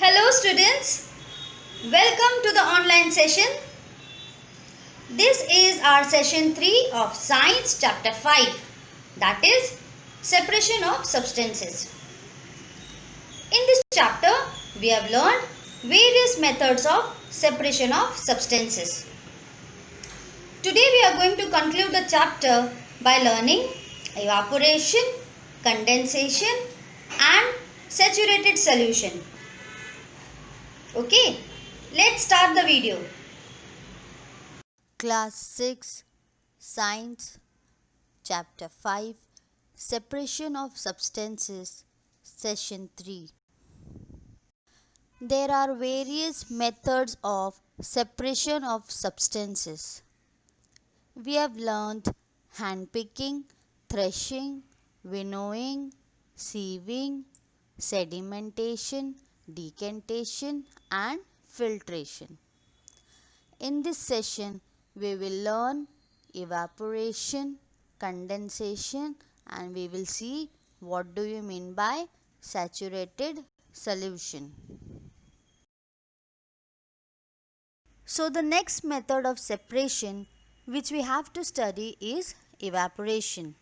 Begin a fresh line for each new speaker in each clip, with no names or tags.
Hello students, welcome to the online session. This is our session 3 of Science chapter 5, that is separation of substances. In this chapter, we have learned various methods of separation of substances. Today we are going to conclude the chapter by learning evaporation, condensation and saturated solution. Okay, let's start the video.
Class 6 Science Chapter 5 Separation of Substances Session 3. There are various methods of separation of substances. We have learned handpicking, threshing, winnowing, sieving, sedimentation, decantation and filtration. In this session, we will learn evaporation, condensation and we will see what do you mean by saturated solution. So the next method of separation which we have to study is evaporation.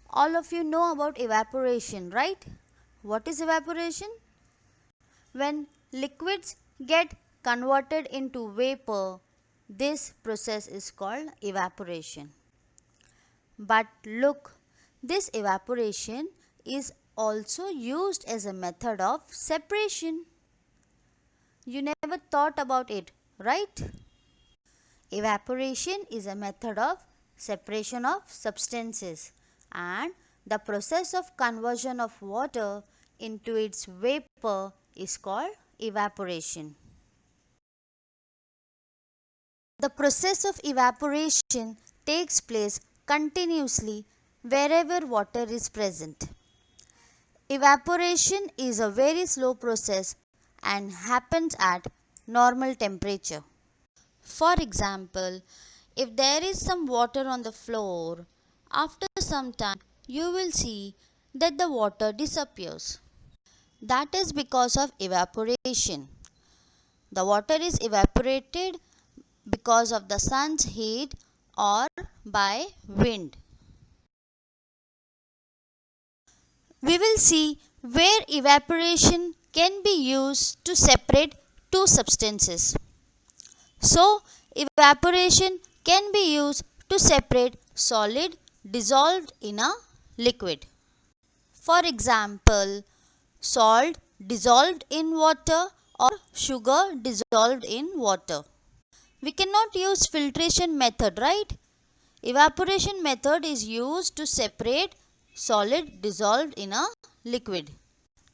All of you know about evaporation, right? What is evaporation? When liquids get converted into vapor, this process is called evaporation. But look, this evaporation is also used as a method of separation. You never thought about it, right? Evaporation is a method of separation of substances, and the process of conversion of water into its vapor is called evaporation. The process of evaporation takes place continuously wherever water is present. Evaporation is a very slow process and happens at normal temperature. For example, if there is some water on the floor, after some time you will see that the water disappears. That is because of evaporation. The water is evaporated because of the sun's heat or by wind. We will see where evaporation can be used to separate two substances. So, evaporation can be used to separate solid dissolved in a liquid. For example, salt dissolved in water or sugar dissolved in water. We cannot use filtration method, right? Evaporation method is used to separate solid dissolved in a liquid.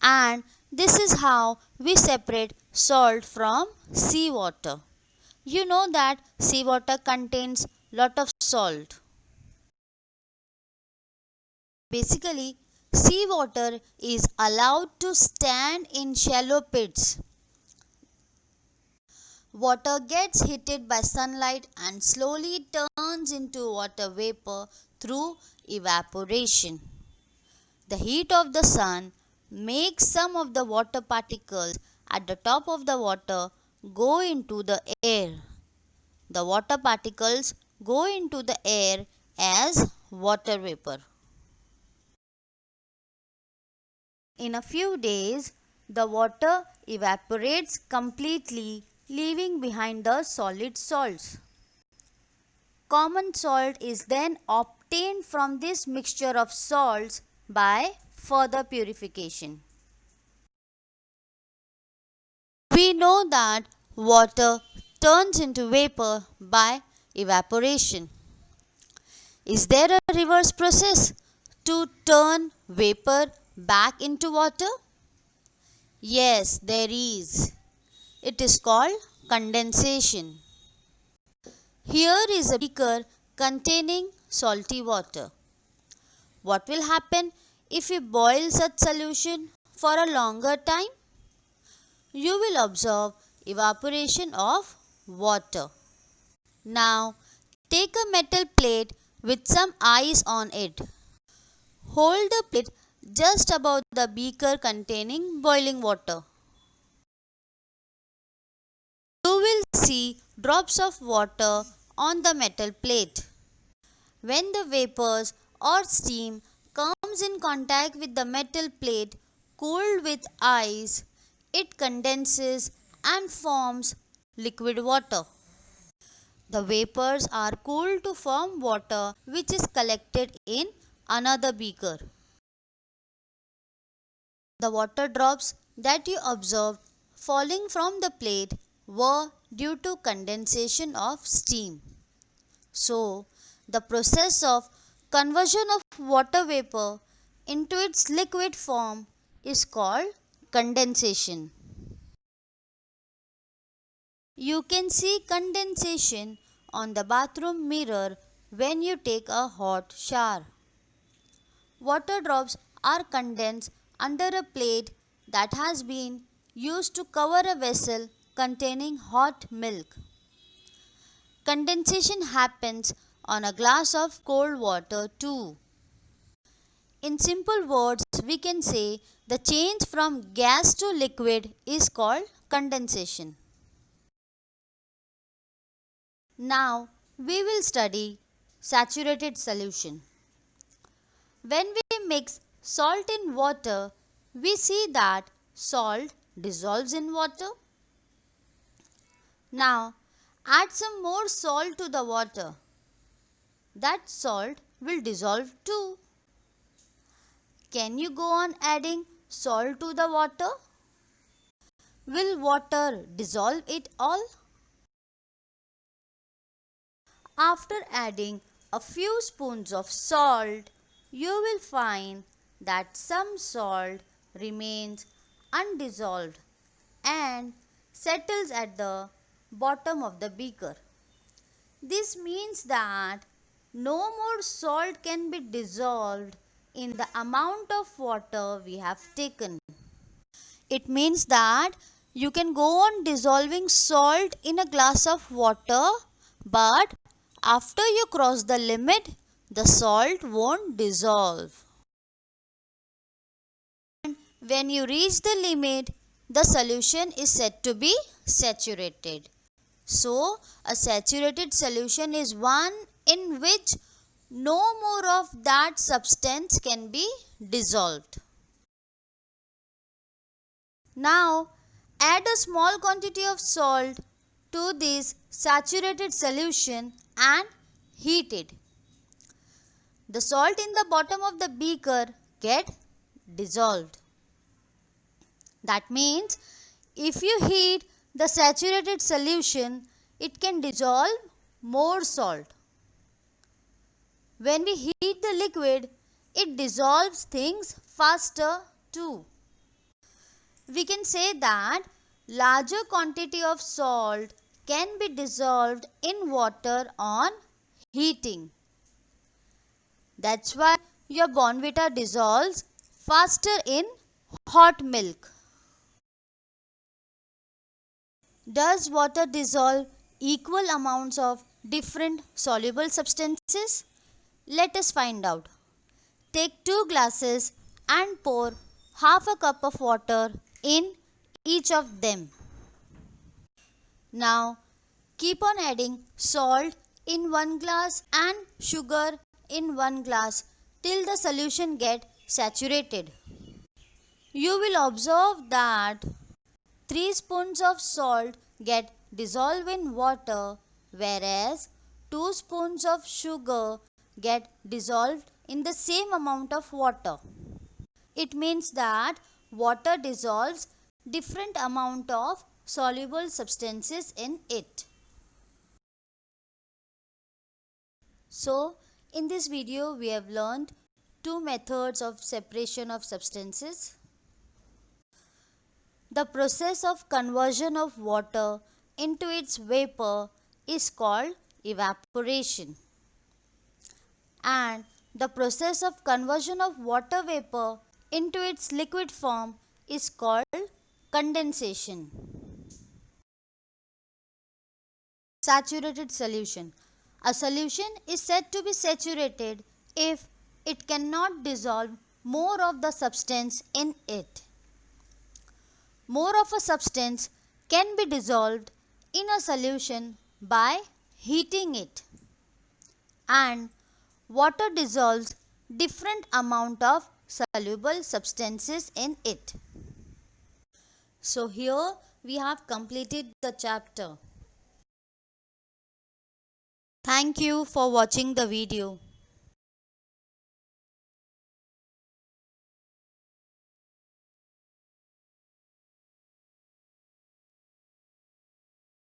And this is how we separate salt from seawater. You know that seawater contains lot of salt. Basically, seawater is allowed to stand in shallow pits. Water gets heated by sunlight and slowly turns into water vapor through evaporation. The heat of the sun makes some of the water particles at the top of the water go into the air. The water particles go into the air as water vapor. In a few days, the water evaporates completely, leaving behind the solid salts. Common salt is then obtained from this mixture of salts by further purification. We know that water turns into vapor by evaporation. Is there a reverse process to turn vapor back into water? Yes, there is. It is called condensation. Here is a beaker containing salty water. What will happen if we boil such solution for a longer time? You will observe evaporation of water. Now, take a metal plate with some ice on it. Hold the plate just above the beaker containing boiling water. will see drops of water on the metal plate. When the vapors or steam comes in contact with the metal plate cooled with ice, it condenses and forms liquid water. The vapors are cooled to form water which is collected in another beaker. The water drops that you observed falling from the plate were due to condensation of steam. So, the process of conversion of water vapor into its liquid form is called condensation. You can see condensation on the bathroom mirror when you take a hot shower. Water drops are condensed under a plate that has been used to cover a vessel containing hot milk. Condensation happens on a glass of cold water too. In simple words, we can say the change from gas to liquid is called condensation. Now we will study saturated solution. When we mix salt in water, we see that salt dissolves in water. Now add some more salt to the water. That salt will dissolve too. Can you go on adding salt to the water? Will water dissolve it all? After adding a few spoons of salt, you will find that some salt remains undissolved and settles at the bottom of the beaker. This means that no more salt can be dissolved in the amount of water we have taken. It means that you can go on dissolving salt in a glass of water, but after you cross the limit, the salt won't dissolve. And when you reach the limit, the solution is said to be saturated. So, a saturated solution is one in which no more of that substance can be dissolved. Now, add a small quantity of salt to this saturated solution and heat it. The salt in the bottom of the beaker get dissolved. That means if you heat the saturated solution, it can dissolve more salt. When we heat the liquid, it dissolves things faster too. We can say that larger quantity of salt can be dissolved in water on heating. That's why your Bournvita dissolves faster in hot milk. Does water dissolve equal amounts of different soluble substances? Let us find out. Take 2 glasses and pour half a cup of water in each of them. Now keep on adding salt in 1 glass and sugar in 1 glass till the solution get saturated. You will observe that 3 spoons of salt get dissolved in water, whereas 2 spoons of sugar get dissolved in the same amount of water. It means that water dissolves different amount of soluble substances in it. So, in this video we have learned 2 methods of separation of substances. The process of conversion of water into its vapor is called evaporation, and the process of conversion of water vapor into its liquid form is called condensation. Saturated solution. A solution is said to be saturated if it cannot dissolve more of the substance in it. More of a substance can be dissolved in a solution by heating it, and water dissolves different amount of soluble substances in it. So here we have completed the chapter. Thank you for watching the video.